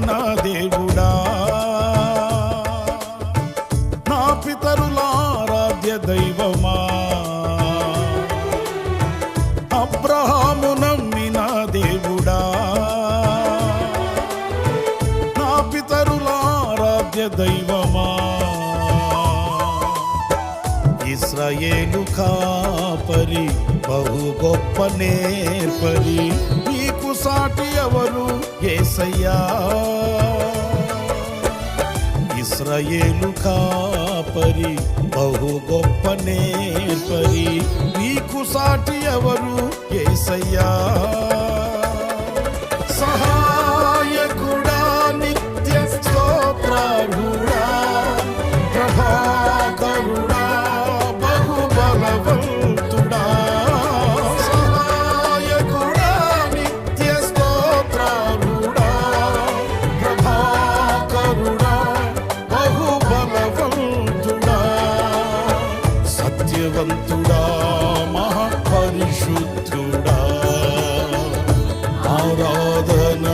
నమ్మిన దేవుడా, నా పితరుల ఆరాధ్య దైవమా, అబ్రహాము నమ్మిన దేవుడా, నా పితరుల ఆరాధ్య దైవమా, ఇశ్రాయేలు కాపరి బహు గొప్ప నేర్పరి, నీకు సాటి ఎవరు యేసయ్యా. ఇశ్రాయేలు కాపరి బహు గొప్ప నేర్పరి, నీకు సాటి ఎవరు యేసయ్యా. సహాయకుడా నిత్య స్తోత్రార్హుడా, ప్రభాకరుడా బహుబలవంతుడా, సహాయకుడా నిత్య స్తోత్రార్హుడా, ప్రభాకరుడా బహుబలవంతుడా, సత్యవంతుడా మహాపరిశుద్ధుడా, ఆరాధన